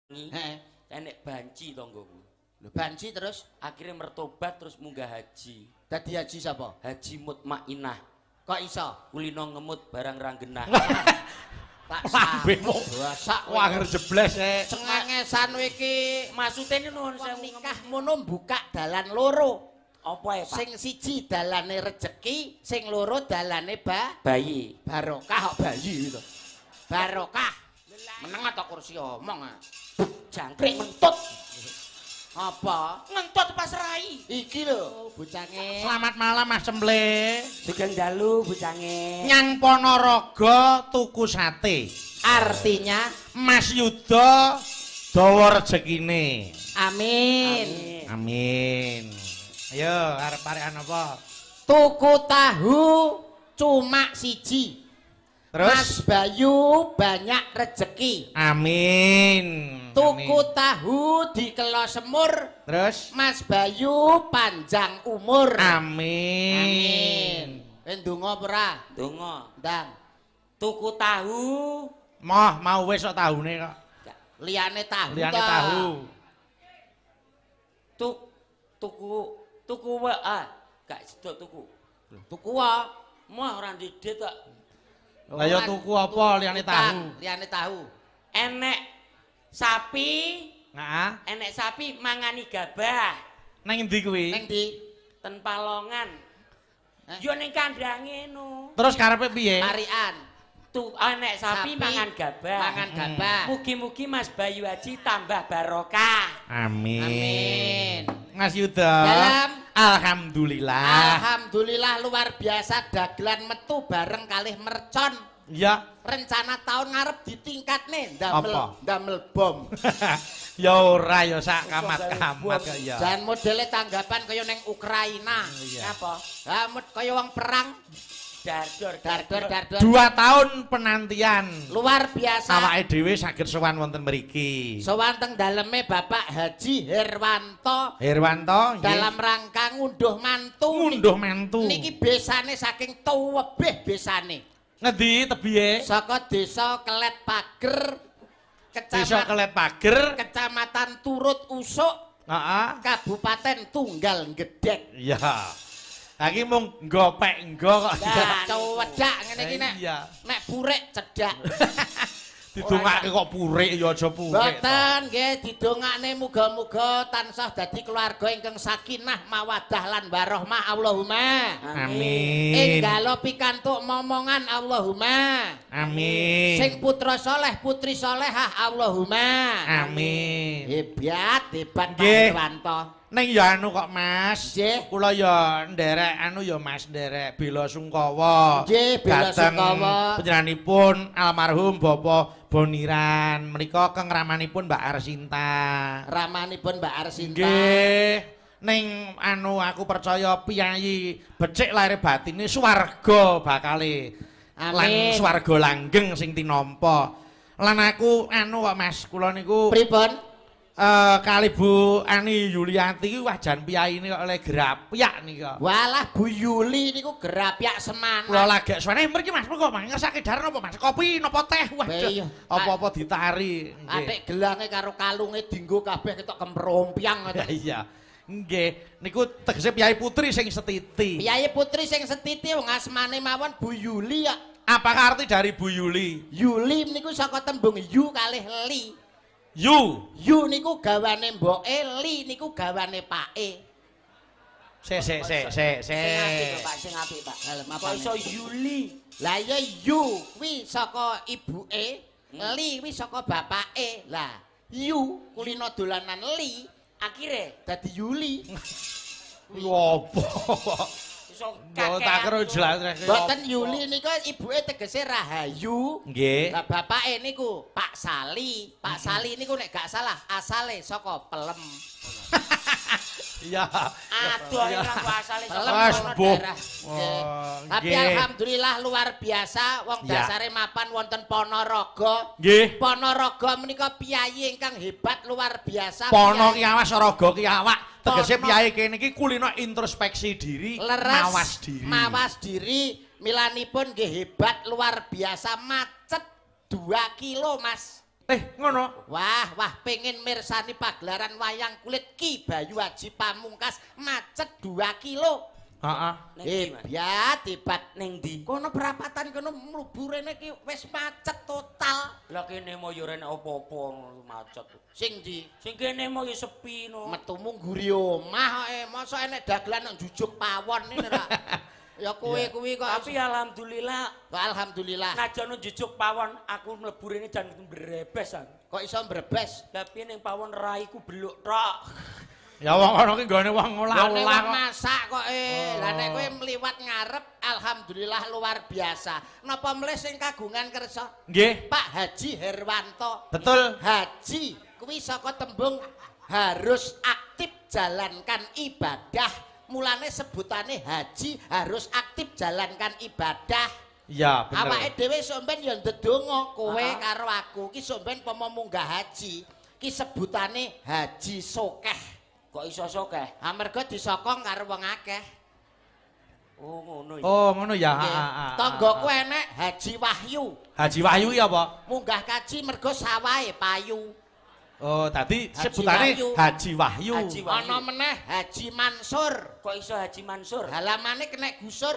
Heeh. Enek banci tanggoku. Lho banci terus Akhirnya mertobat terus munggah haji. dadi haji sapa? Haji mutmainah. Kok iso? Kulino ngemut barang ranggenah. Tak Lambemu. sak Wah anger jebles e. cengengesan kowe iki Maksudnya nuwun wong sewu nikah ngono buka dalan loro. apa ya Pak? Sing siji dalane rejeki, sing loro dalane Bayi. barokah kok bayi itu. Barokah. Meneng ta kursi omong ah. Jangkrik ngentut. Apa? Ngentut pas rai. Iki lho bocange. Selamat malam Mas Cemple. Sugeng dalu bucange. Nyang Ponorogo tuku sate. Artinya Mas Yuda dawa rezekine. amin. Amin. Ayo arep-arekan apa? Tuku tahu cuma siji. Mas Terus Bayu banyak rezeki. amin. Tuku Amin. tahu dikelo semur. Terus Mas Bayu panjang umur. amin. Ndonga ora? Donga. Ndang. Tuku tahu. Mau wis kok tahune kok. Liyane tahu. Liyane ta? tahu. Tuku wa. Gak sedok tuku. Tuku wae. Mah ora ndidit kok. Lah ya tuku apa liyane tahu? Liyane tahu. Enek sapi, Nah, enek sapi mangani gabah. nang endi kuwi? Ning ndi? Ten Palongan. Hah? Yo ning kandhange no. Terus karepe piye? Karian. Tu enek sapi mangan gabah. Mangan gabah. Mugi-mugi Mas Bayu Haji tambah barokah. Amin. Amin. Mas Yuda. Dalam. Alhamdulillah. Alhamdulillah luar biasa dagelan metu bareng kalih mercon. Ya. Rencana tahun ngarep ditingkat nih Apa? ndamel bom. Ya ora ya sak kamat-kamat kok ya. Dan modele tanggapan kaya ning Ukraina. Iya. Apa? Ha kaya wong perang Dardor. dar-dar. 2 tahun penantian. Luar biasa. Awake dhewe saged sowan wonten mriki. Sowan teng daleme Bapak Haji Herwanto Herwanto nggih. dalam rangka ngunduh mantu. Ngunduh mantu. Niki besane saking tuwebeh besane. Ngendi tebihe? Saka desa Kelet Pager, Desa Kelet Pager. Kecamatan Turut Usuk, Heeh. Kabupaten Tunggal Gedek. Iya. Lagi mung gopek nggo kok. Lah, cedak ngene iki nek Iya. nek burek cedak. Didongake kok purik ya aja purik. Boten nggih didongakne muga-muga tansah dadi keluarga ingkang sakinah mawaddah lan warahmah Allahumma. Amin. Enggalo pikantuk momongan Allahumma. Amin. Sing putra soleh putri solehah Allahumma. Amin. Hebat Pak Nggih. Irwanto. Ning ya anu kok Mas. Nggih. Kula ya nderek anu ya Mas nderek bela sungkawa. Nggih, bela Dhateng sungkawa. Panjenenganipun almarhum Bapak Boniran menika keng ramanipun Mbak Arsinta. Ramanipun Mbak Arsinta. Nggih. Ning anu aku percaya piyayi becik lahir batine swarga bakale. Lan Amin. swarga langgeng sing tinampa. Lan aku anu kok Mas, kula niku Pripun? kali Bu Ani Yulianti iki wajan piyaine kok oleh grapyak nika. Walah Bu Yuli niku gerapyak Kula semangat. lagi suwane mriki Mas, monggo Mas ngersake dar napa Mas? Kopi napa teh? Iya. Waduh. Apa-apa ditari. Nggih. Atik gelange karo kalunge dienggo kabeh ketok kemprompiang. Ya iya. Nggih, niku tegese piyai putri sing setiti. Piyayi putri sing setiti wong asmane mawon Bu Yuli ya. Apakah arti dari Bu Yuli? Yuli niku saka tembung yu kalih li. Yu. Yu niku gawane mboke, li niku gawane pake. Se. Sing apik Pak, sing apik Pak. Kok iso Yuli? Lah ya yu kuwi saka ibuke, li kuwi saka bapake. Lah yu kulino dolanan li Akhire dadi Yuli. Apa? iso Yo tak kira jelas. Boten Yuli niku ibuke tegese Rahayu. Nggih. Lah bapake niku Pak Sali. Pak Sali niku nek gak salah asale saka Pelem. Iya. aduh ora asale Pelem Mas, kono Bu. daerah. Nggih. Oh, Tapi nggih. alhamdulillah luar biasa wong Ya. dasare mapan wonten Ponorogo. Nggih. Ponorogo menika piyayi ingkang hebat luar biasa. Pono Piyayi ki awas raga ki awak. Tegese Pono. piyayi kene iki kulino introspeksi diri, leres mawas diri. mawas diri milanipun nggih hebat luar biasa macet 2 kilo Mas. Ngono. Wah, pengen mirsani pagelaran wayang kulit Ki Bayu Haji Pamungkas macet 2 kilo. Heeh. Ya, tibat ning ndi? kono perapatan kono mlebu rene ki wis macet total. Lah kene mo yo rene apa-apa macet. Sing ndi? Sing kene mo yo sepi no. Metumu ngguri omah kok mosok enek dagelan nang jujuk pawon ngene ra. Ya kowe kuwi kok Tapi alhamdulillah alhamdulillah. najan jujuk pawon aku mlebu rene jan mbrebes aku. Kok iso mbrebes? Tapi ning pawon raiku beluk tok. Ya wong kono ki nggone wong Lah olah-olah kok. masak kok Lah nek kowe mliwat ngarep alhamdulillah luar biasa. Napa mlih sing kagungan kersa? Nggih. Pak Haji Herwanto. Betul. Haji kuwi saka tembung harus aktif jalankan ibadah. Mulane sebutane haji harus aktif jalankan ibadah. Iya, bener. Awake dhewe sampean ya ndedonga kowe karo aku ki sampean pomo munggah haji. Ki sebutane haji sokeh. Kok iso sokeh? Amarga disokong karo wong akeh. Oh ngono ya. Oh, ngono ya. Tanggaku enek Haji Wahyu. Haji Wahyu ya apa? Munggah kaji mergo sawahe payu. Oh, tadi Haji sebutane Wahyu. Haji Wahyu. Haji Wahyu. Ana meneh Haji Mansur. Kok iso Haji Mansur? Halamane kena gusur.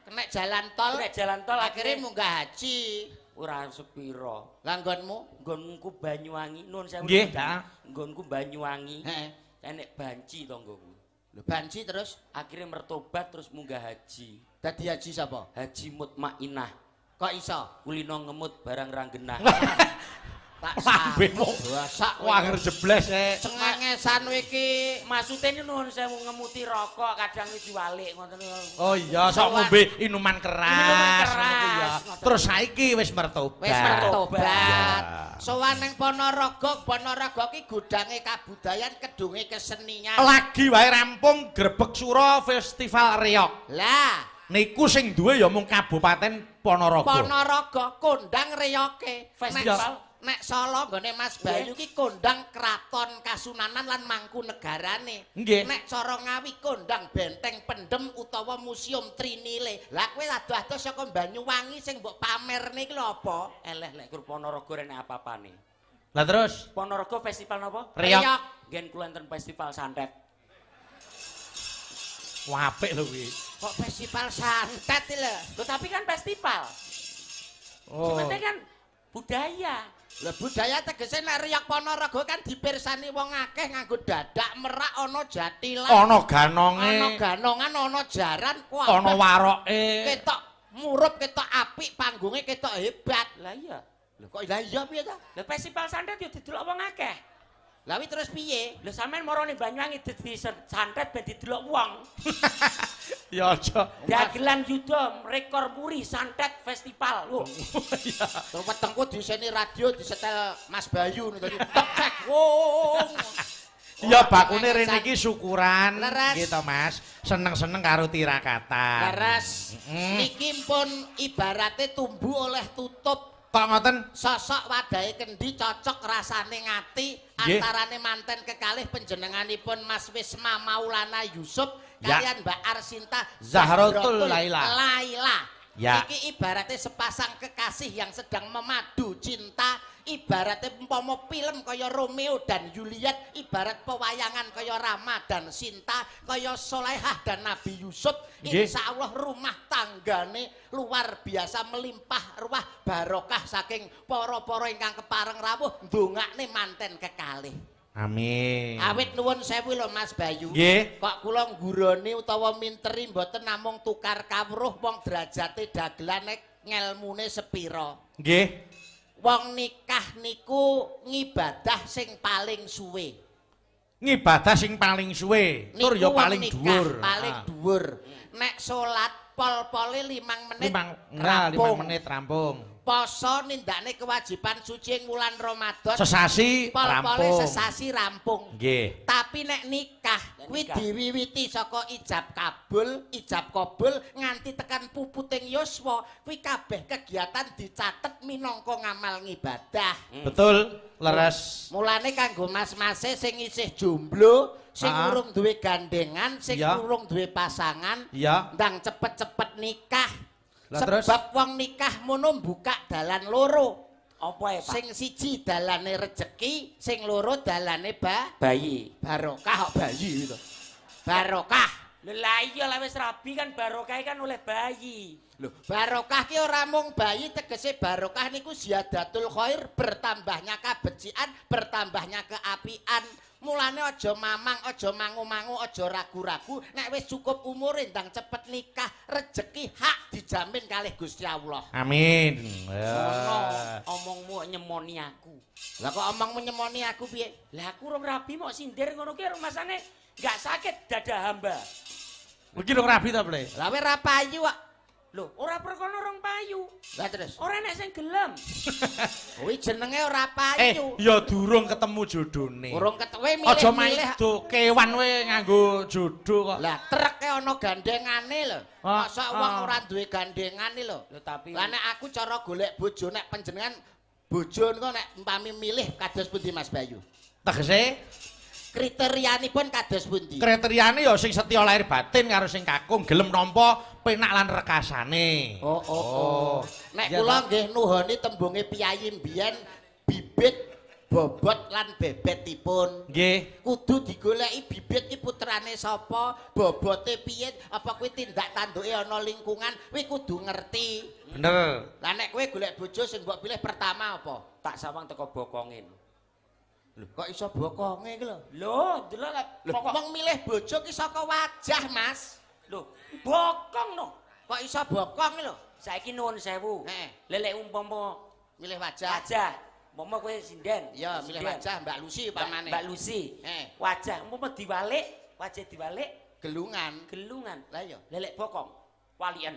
Kena jalan tol. Kena jalan tol akhirnya munggah haji. Ora sepiro. Lah nggonmu? Nggonku Banyuwangi. Nuwun sewu. Nggih, Dak. Nggonku Banyuwangi. Heeh. Enek banci tanggoku. Lho banci terus Akhirnya mertobat terus munggah haji. dadi haji sapa? Haji Mutmainah. Kok iso? Kulino ngemut barang ranggenah. Tak Lambemu. Sak Wah, ngerjebles cengengesan kowe iki. Maksudnya nuwun sewu ngemuti rokok kadang diwalik ngoten. Oh iya, sok ngombe minuman keras. Minuman keras. ngono kuwi ya. Terus saiki wis mertobat. Wis mertobat. Ya. Sowan ning Ponorogo ki gudange kabudayan, kedunge kesenian. Lagi wae rampung Grebeg Suro Festival Riok. Lah, Niku sing duwe ya mung Kabupaten Ponorogo. Ponorogo kondang reyoke. Festival. Nek Solo nggone Mas Bayu ki kondang Kraton Kasunanan lan Mangkunegarane. Nggih. Nek cara Ngawi kondang Benteng Pendem utawa Museum Trinile. Lah kowe ado-ado saka Banyuwangi sing mbok pamerne iki lho apa? Eleh lek kur Ponorogo rene apa-apane. Lah terus Ponorogo festival napa? Riok. Gen kula enten festival santet. Wah, apik lho kuwi. Kok festival santet iki lho. Loh tapi kan festival. Oh. Sebenarnya kan budaya. Lah budaya tegese nek Riok Ponorogo kan dipirsani wong akeh nganggo dadak merak ana jatilan. Ana ganonge. Ana ganongan, ana jaran, kuwi. Ana waroke. Ketok murup, ketok apik, panggunge ketok hebat. Lah iya. Lho kok lah iya piye ta? Lah festival santet yo didelok wong akeh. Lah wi terus piye? Lah sampean moro ning Banyuwangi dadi santet ben didelok wong. Ya aja. Dagelan yuda rekor muri santet festival. Lho. Iya. Terus wetengku diseni radio disetel Mas Bayu tadi. Tek wong. Ya bakune rene iki syukuran Leres. gitu Mas. Seneng-seneng karo tirakatan. Leres. Niki pun ibarate tumbuh oleh tutup. Kok ngoten? Sosok wadahe kendi cocok rasane ngati Nggih. antarane manten kekalih panjenenganipun Mas Wisma Maulana Yusuf Ya. kalian Mbak Arsinta Zahratul Laila. Ya. Iki ibaratnya sepasang kekasih yang sedang memadu cinta, ibaratnya umpama film kaya Romeo dan Juliet, ibarat pewayangan kaya Rama dan Sinta, kaya Solehah dan Nabi Yusuf. Nggih. Insya Allah rumah tanggane luar biasa melimpah ruah barokah saking para-para ingkang kepareng rawuh ndongakne manten kekalih. Amin. Awit nuwun sewu lho Mas Bayu. Nggih. Kok kula ngguroni utawa minteri mboten namung tukar kawruh wong derajate dagelane ngelmune sepira. Nggih. Wong nikah niku ngibadah sing paling suwe. Ngibadah sing paling suwe, tur ya Niku wong paling nikah dhuwur. Paling dhuwur. Nek salat pol-pole 5 menit. 5 menit rampung. Poso nindakne kewajiban suci ing wulan Ramadan. Sesasi Pol-pole rampung. sesasi rampung. Nggih. Tapi nek nikah kuwi diwiwiti saka ijab kabul nganti tekan puputing yuswa kuwi kabeh kegiatan dicatet minangka ngamal ngibadah. Betul, leres. Mulane kanggo mas-mase sing isih jomblo, sing Ah. urung duwe gandengan, sing Iya. urung duwe pasangan, Iya. ndang cepet-cepet nikah. Lah terus? Sebab wong nikah mono buka dalan loro. Apa ya, Pak? Sing siji dalane rejeki, sing loro dalane bayi. barokah kok bayi itu. Barokah. Lah iya lah wis rabi kan barokah kan oleh bayi. Loh, barokah ki ora mung bayi, tegese barokah niku ziyadatul khair, bertambahnya kabecikan, bertambahnya keapian. Mulane aja mamang, aja mangu-mangu, aja ragu-ragu, nek wis cukup umure ndang cepet nikah, rejeki hak dijamin kalih Gusti Allah. Amin. Ngono omongmu nyemoni aku. Lah kok omongmu nyemoni aku piye? Lah aku rong rabi mok sindir ngono ki rumasane enggak sakit dada hamba. Iki rong rabi ta, Ple? Lah kowe ra payu kok. Lho, ora perkara rong payu. Lah terus. Ora nek sing gelem. Kuwi jenenge ora payu. Ya durung ketemu jodone. Urung ketewe milih. Aja main do kewan we nganggo jodoh kok. Lah treke ana gandengane lho. Masa wong ora duwe gandengane lho. Lho tapi Lah nek aku cara golek bojo nek panjenengan bojo niku nek umpami milih kados pundi Mas Bayu? Tegese Kriterianipun kados pundi? kriteriane ya sing setya lahir batin karo sing kakung, gelem nampa penak lan rekasane. Oh. Nek Iya, kula Pak. nggih nuhoni tembunge piyayi mbiyen bibit bobot lan bebetipun. Nggih. Kudu digoleki bibit iki putrane sapa, bobote piye, apa kuwi tindak tanduke ana lingkungan, kuwi kudu ngerti. Bener. Lah nek kowe golek bojo sing mbok pilih pertama apa? tak sawang teko bokonge. Lho, kok iso bokonge iki lho? Lho, delok lah Lho, pokok. wong milih bojo ki saka wajah, Mas. Lho, bokong no. Kok iso bokong iki lho? Saiki nuwun sewu. Heeh. Lelek umpama Milih wajah. wajah, umpama kowe sinden. Ya, milih sinden. wajah Mbak Lucy upamane. Mbak Lucy. Wajah umpama diwalik, wajah diwalik Gelungan. gelungan. Lah ya. Lelek bokong, walian.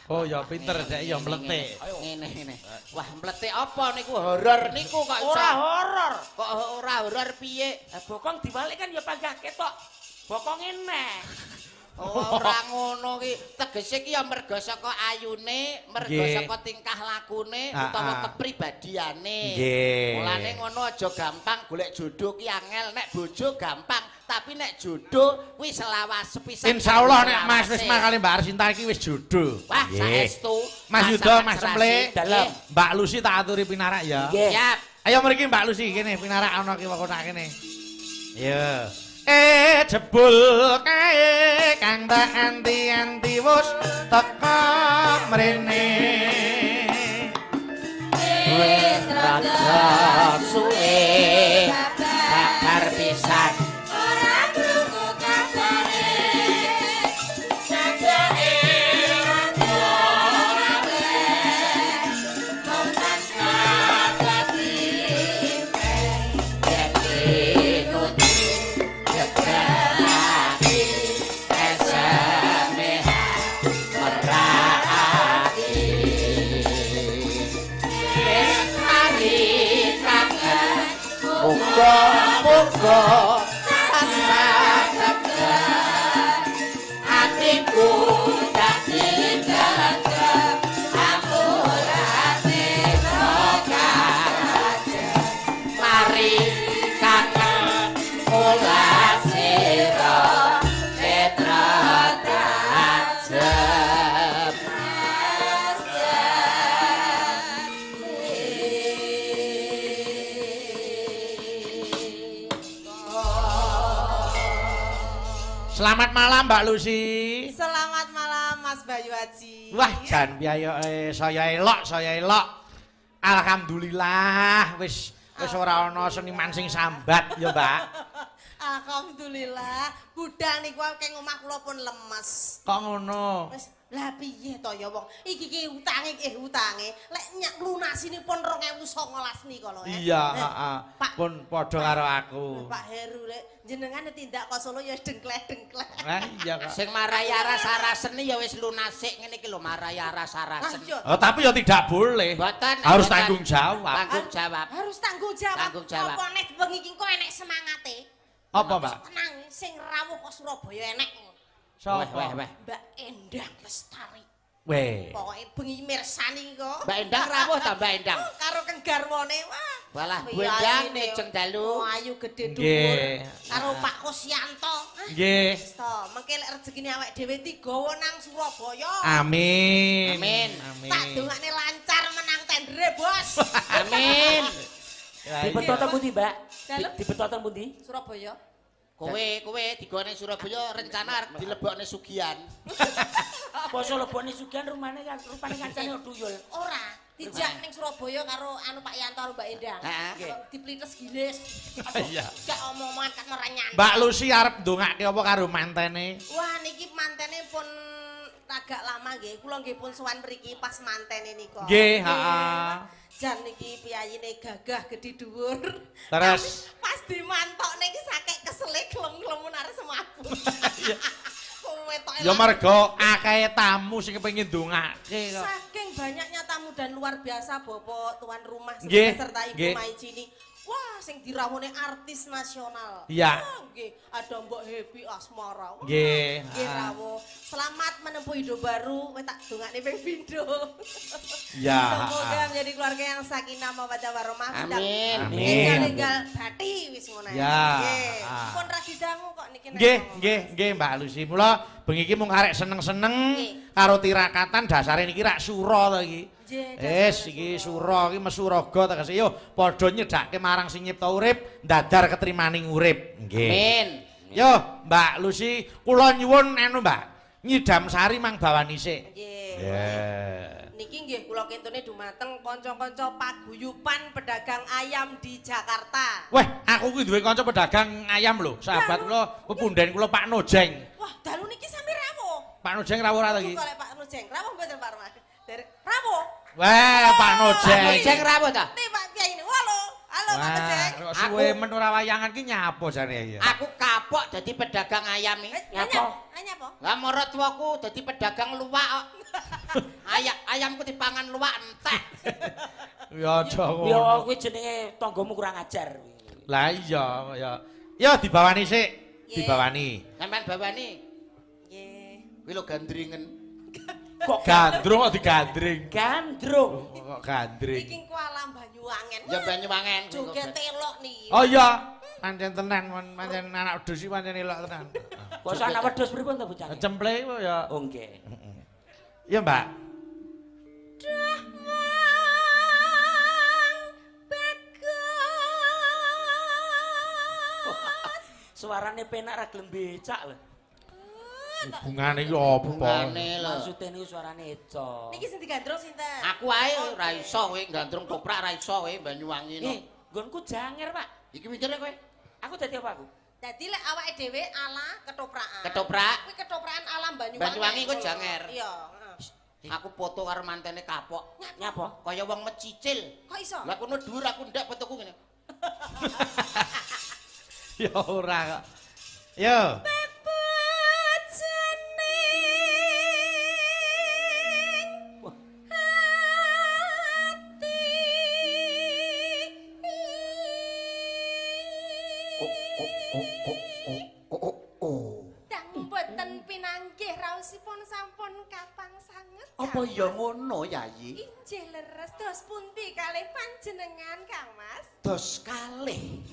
Oh ya pinter dek ya mletik. Ngene. Wah, mletik apa niku horor niku kok iso. Ora horor. Kok ora horor piye? Lah bokong diwalik kan ya panggah ketok. Bokonge neh. Oh, ora ngono ki. Tegese ki ya merga saka ayune, merga Nggih. saka tingkah lakune Ah, utawa ah. kepribadiane. Nggih. Mulane ngono aja gampang golek jodoh ki angel. Nek bojo gampang, tapi nek jodoh kuwi selawas sepisan. Insyaallah nek Mas wis kali Mbak Arsinta iki wis jodoh. Wah, Nggih. saestu. Mas Yudo, Mas Semple, Dalam. Mbak Lucy tak aturi pinarak ya. Nggih. Siap. Ayo mriki Mbak Lucy kene pinarak ana ki kok kene. Ya. Jebul kae kang tak anti-anti wis teka mrene. Wis rada suwe kabar pisan. Ora krungu kabare. Sajake rada rawe. Mongkan dadi yen nuti yekrati esame merati. Muga-muga tansah tegak atiku dadi gegem amurane kaca mari kangen kula sira netra tajem. Selamat malam Mbak Lucy. Selamat malam Mas Bayu Haji. Wah, jan piye saya elok. Alhamdulillah wis ora ana seniman sing sambat ya, Mbak. Alhamdulillah, budal niku keng omah kula pun lemes. Kok ngono? Wis lah piye to ya wong. Iki ki utange. Lek nyak lunasine pun 2019 nika lho. Iya, heeh. Pak- Pun padha karo aku. Pak Heru lek jenengan tindak kok Solo ya dengklek-dengklek. Ah iya kok. Sing marayara saraseni ya wis lunasik ngene iki lho marayara sarasen. Ayo, Oh, tapi ya tidak boleh. Mboten. Harus mboten. tanggung jawab. Tanggung jawab. harus tanggung jawab. Tanggung jawab. Apa nek bengi iki kok enek semangate? Apa, Mbak? Tenang, sing rawuh kok Surabaya enek. Sapa? Weh. Mbak Endang Lestari. Weh. Pokoke bengi mirsani kok. Mbak Endang rawuh ta Mbak Endang? Karo keng garwane wah. Walah, Bu Iya, Endang asine. mejeng dalu. Oh, ayu gede Nggih. dhuwur. Karo Pak Kusyanto. Nggih. Wis to, mengke lek rezekine awake dhewe digawa nang Surabaya. Amin. Amin. Tak dongakne lancar menang tendere, Bos. Amin. Dibetot teng pundi, Mbak? Dalem? Dibetot teng pundi? Surabaya. Kowe digone Surabaya rencana arep dilebokne Sugihan. Poso lebone sugihan rupane kancane tuyul. Ora, dijak ning Surabaya karo anu Pak Yanto karo Mbak Endang. Heeh. Diplites gilis. Iya. Gak omongan kan ora nyanyi. Mbak Lucy arep ndongake apa karo mantene? Wah, niki mantene pun agak lama nggih. Kula nggih pun sowan mriki pas mantene nika. Nggih, heeh. Jan niki piyayine gagah gedhi dhuwur. Terus? Pas dimantokne iki sakek kesele klem-klemun arep semabut. Iya. Wetoke Ya mergo akeh tamu sing kepengin ndongake kok. saking banyaknya tamu dan luar biasa Bapak tuan rumah Nggih, serta Ibu nggih. Maicini. Wah, sing dirawone artis nasional. Iya. Wah, nggih, ada Mbak Happy Asmara. Wah, Nggih, nggih ah. rawuh. Selamat menempuh hidup baru. Wes tak dongakne ping pindho. Ya. Semoga menjadi keluarga yang sakinah mawaddah warahmah. Amin. Amin. Tinggal-tinggal bathi wis ngono ae. Ya, Nggih. ah. Pun ra didangu kok niki. nek Nggih, ngomong. nggih Mbak Lucy. Mula bengi iki mung arek seneng-seneng Nggih. karo tirakatan dasare niki rak sura to iki. Nggih, Wis dasare iki sura. sura iki mesuraga tegese yo padha nyedhake marang sing nyipta urip, ndadar ketrimaning urip. Nggih. Amin. Yo, Mbak Lucy, kula nyuwun anu, Mbak. Nyidam sari mang bawani sik. Nggih. Yeah. Niki nggih kula kentune dumateng kanca-kanca paguyuban pedagang ayam di Jakarta. Weh, aku kuwi duwe kanca pedagang ayam lho, sahabat kula, pepunden kula Pak Nojeng. Wah, dalu niki sami rawuh. Pak Nojeng rawuh ora to iki? Kok lek Pak Nujeng rawuh mboten Pak Rama? Dari rawuh. Weh, Pak Nojeng. Nojeng rawuh ta? Nih Pak Kiai ini. Halo. Halo Pak Nujeng. Kok suwe men ora wayangan ki nyapa jane ya? Aku kapok dadi pedagang ayam iki. Nyapa? Nyapa? Lah marang tuaku dadi pedagang luwak kok. Ayamku dipangan luwak entek. Ya aja Ya ngono. kuwi jenenge tanggamu kurang ajar. Lah iya ya. Ya dibawani sik, Nggih. dibawani. Sampeyan bawani. Nggih. Kuwi lho gandringen. Kok gandrung kok digandring? Gandrung. Kok gandring? Iki ku alam Banyuwangen. Ya Banyuwangen. Joget elok niki. Oh iya, pancen tenan, pancen anak wedhus iki pancen elok tenan. Kok ana wedhus pripun to bocah? Cemple kok ya. Oh nggih. Ya, Mbak. Suarane penak ra gelem becak lho. Hubungane iki apa? Bungane lho. Maksude niku suarane eco. Niki sing digandrung sinten? Aku ae ora iso kowe gandrung toprak ora iso kowe Banyuwangi no. Nggonku janger, Pak. Iki mikire kowe Aku dadi apa aku? Dadi lek awake dhewe ala ketoprakan. ketoprak. Kuwi ketoprakan alam Banyuwangen. Banyuwangi ku janger. Iya, Aku foto karo mantene kapok. Nyapa? Kaya wong mecicil. Kok iso? Lah kono dhuwur aku ndak fotoku ngene. Ya ora kok. Yo. Dang mboten pinanggih raosipun sampun kapang sanget. Apa ya ngono, Yayi? Injih leres dos pundi kalih panjenengan, Kang Mas? Dos kalih.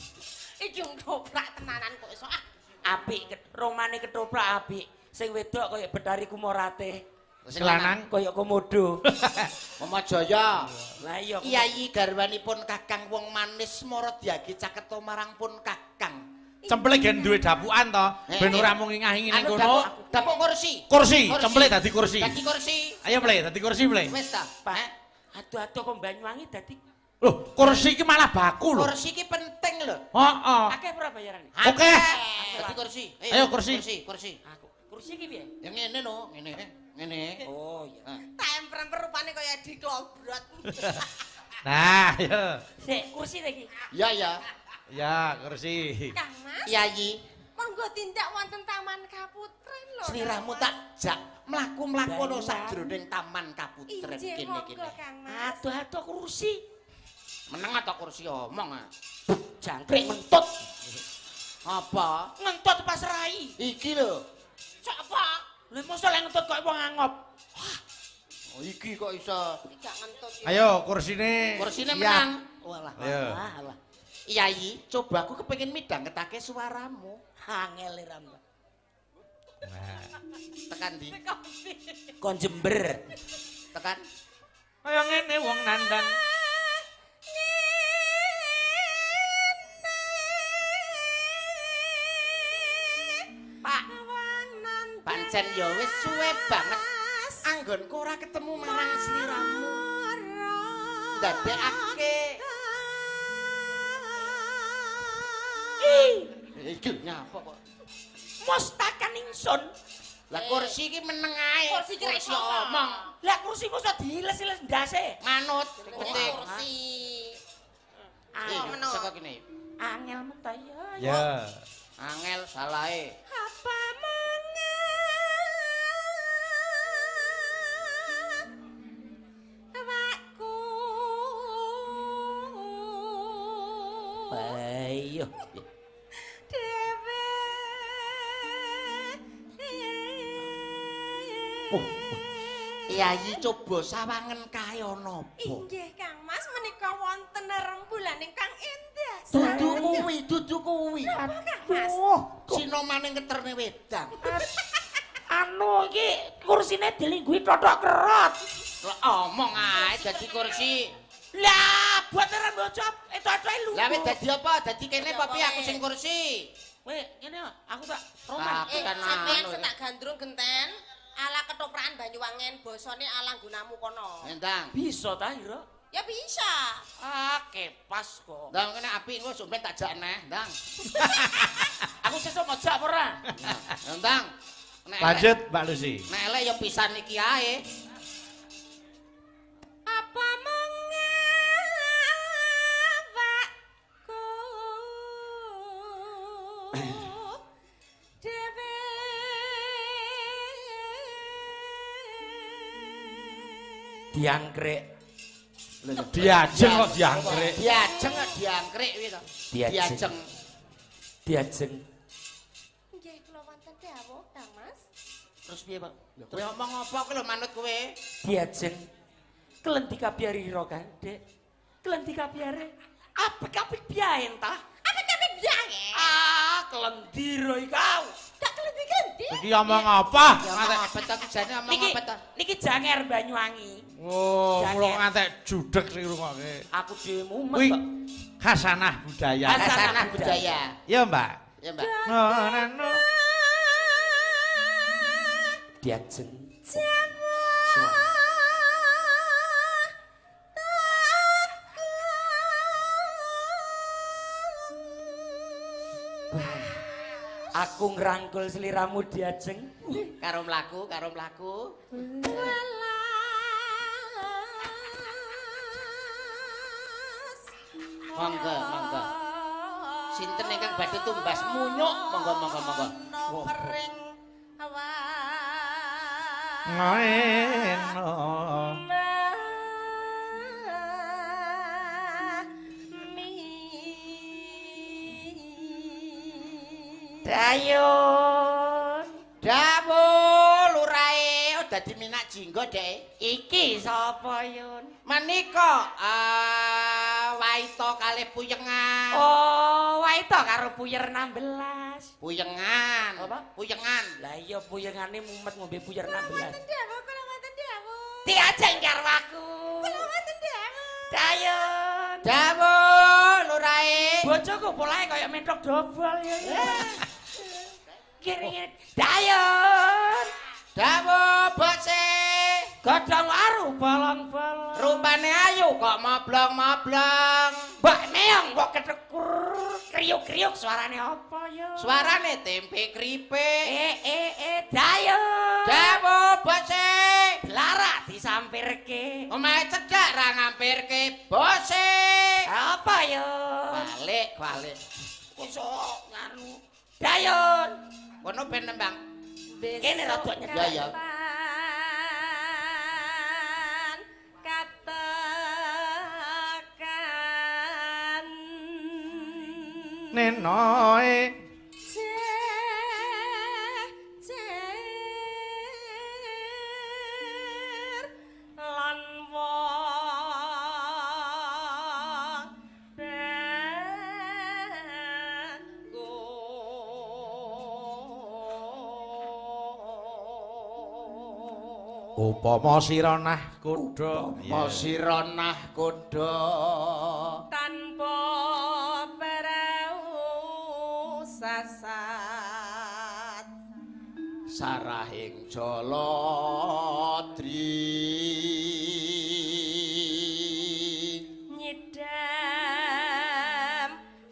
Iki ngoprak tenanan kok iso ah. Apik, romane ketoprak apik. Sing wedok kaya Bedari Kumorate. Sing Lanang. Kaya komodo. Mama Jaya. Lah iya. Yayi garwanipun Kakang wong manis Maradiagi caketa marang pun Kakang. Cemple gen duwe dapukan to, ben Eh, ora mung ngah-ngingi ning Anu kono. dapuk kursi. Kursi, cemple dadi kursi. Dadi kursi. Ayo Ple, dadi kursi Ple. Wis ta? Pak, adu-adu kok Banyuwangi dadi Loh, kursi iki malah baku lho. Kursi ki penting lho. Heeh. akeh ora bayarane? Oke. Dadi kursi. Ayo, kursi. Kursi. Aku kursi iki piye? Yang ngene no, ngene. Ngene. Oh iya. Ah. Temper rupane kaya diklobrot. Nah, yo. Sik, kursi ta iki. Ya ya. Ya, kursi. Kang Mas, Yayi, monggo tindak wonten Taman Kaputren lho. sliramu Kang Mas. tak jak mlaku-mlaku ono Banyuwangi. sakjroning Taman Kaputren Injih kene monggo kene. Kang Mas. Adu-adu kursi. Meneng atau kursi omong ah. Jangkrik mentut. Apa? Ngentut pas rai. Iki lho. Cok apa? Lha mosok lek ngentut kok wong angop. Oh, iki kok iso. Iki gak ngentut ya. Ayo, kursine. Kursine siap. menang. Walah. Ayo. Alah. Yayi, coba aku kepengin midhangetake suaramu. Angel ram. Nah, Tekan ndi? Kon Jember. Tekan. kaya ngene wong nandang. Pak, pancen ya wis suwe banget anggonku ora ketemu marang sliramu. Ndadekake iki nyapa kok? Mustakan ingsun. Lah kursi iki meneng ae. Kursi ki rek omong. Lah kursi mesti diiles-iles ndase. Manut penting. Kursi. Ayo menut. saka kene. Angel mentah ya. Ya. Angel salahe. Apa awakku Ayo. dhewe Yayi coba sawangen kae ana apa? Inggih Kang Mas menika wonten rembulan ingkang endah. Dudu kuwi. Napa Kang Mas? Sinomane ngeterne wedang. Anu iki kursine dilingguhi totok kerot. Lah omong ae dadi kursi. Lah buat rembocop itu-itu lu. Lah wis dadi apa? Dadi kene apa piye aku sing kursi? Weh, ngene aku tak roman. Aku kan Sampeyan anu. setak gandrung genten ala ketoprakan Banyuwangen bosone ala gunamu kono. Entang. Bisa ta, Ira? Ya bisa. Ah, kepas kok. Ndang kene apik engko sumpet tak jak neh, Ndang. Aku sesuk mojak apa ora? Ndang. Nek Lanjut, Mbak Lucy. Nek elek ya pisan iki ae. Apa mengawakku dewe Diangkrek. Diajeng kok diangkrek. Diangkrek kuwi to. Diajeng. Diajeng. nggih kula wonten dawuh Kang Mas. Terus piye, Pak? Kowe ngomong apa kowe lho manut kowe? Diajeng. Kelentika biari ro kan, Dek. Kelentika biare. Apik-apik biaen ta? Apik-apik biae. Ah, kelendiro ikau. Tak kelenti-kelenti. Iki omong apa? Ya Ngantek. apa to jane omong Niki apa to? niki Janger Banyuwangi. Oh, Janger. kula ngantek judeg sing ngrungokke. Aku dhewe mumet Kuwi kok. khasanah budaya. Hasanah budaya. Ya, Mbak. Ya, Mbak. No. Diajeng. Aku ngrangkul sliramu Diajeng. Karo mlaku. Monggo. Sinten ingkang badhe tumbas munyuk? Monggo. Kering Ngono. Dayun. Dawuh lurae dadi minak jinggo dek. Iki sapa Yun? Menika waita kalih puyengan. Oh, waita karo puyer 16. Puyengan. Apa? Puyengan. Lah iya puyengane mumet ngombe puyer 16. dawuh kula wonten dawuh. Diajeng karo aku. Kula wonten dawuh. Dayun. Dawuh lurae. Bojoku polahe kaya mentok dobol ya. Kiri Dayun. Dawuh bose. Godhong aru bolong-bolong. Rupane ayu kok moblong-moblong. Mbak Meong kok ketekur kriuk-kriuk suarane apa ya? Suarane tempe kripik. Dayun. Dawuh bose. Lara disampirke. Omahe cedhak ra ngampirke bose. Apa ya? Balik. Kusuk nganu. Dayun. Kono ben nembang. Kene rada Ya nyedhak. ya. Katakan Nenoe. lan wong upama sironah kuda Masiranah kuda tanpa parau sasat sarahing Jaladri nyidam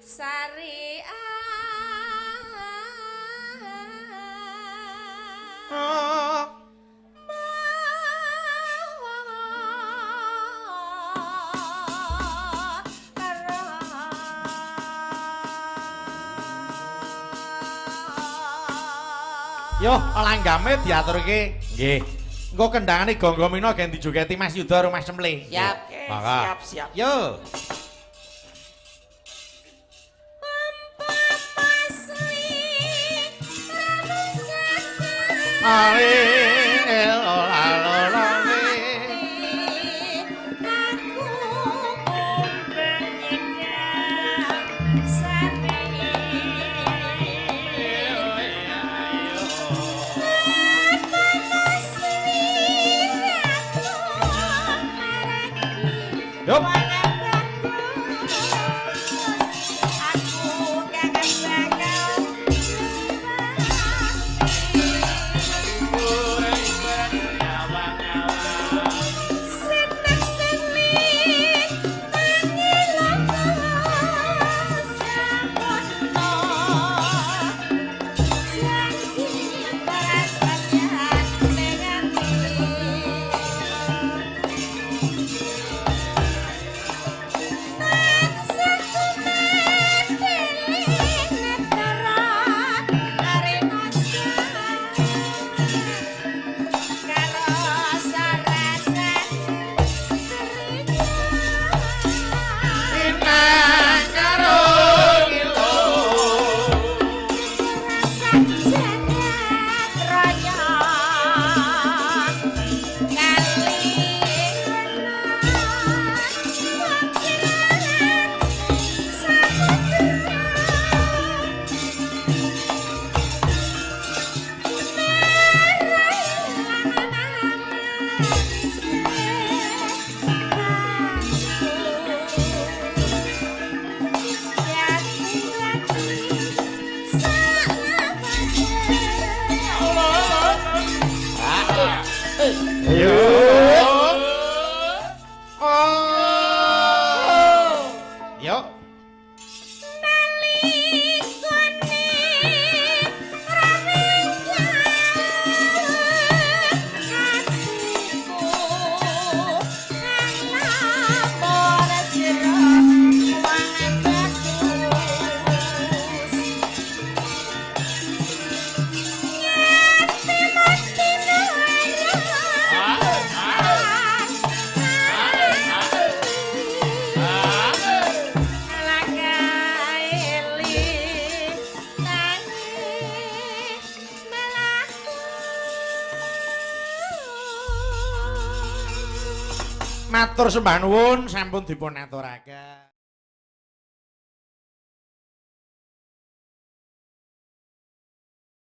sari Yo, langgame diaturke. Nggih. Engko kendangane Gonggo Mina gen dijogeti Mas Yuda karo Mas Semle. Siap. Oke, Maka. siap. Yo. Yup. Yo. Matur sembah nuwun sampun dipun aturaken.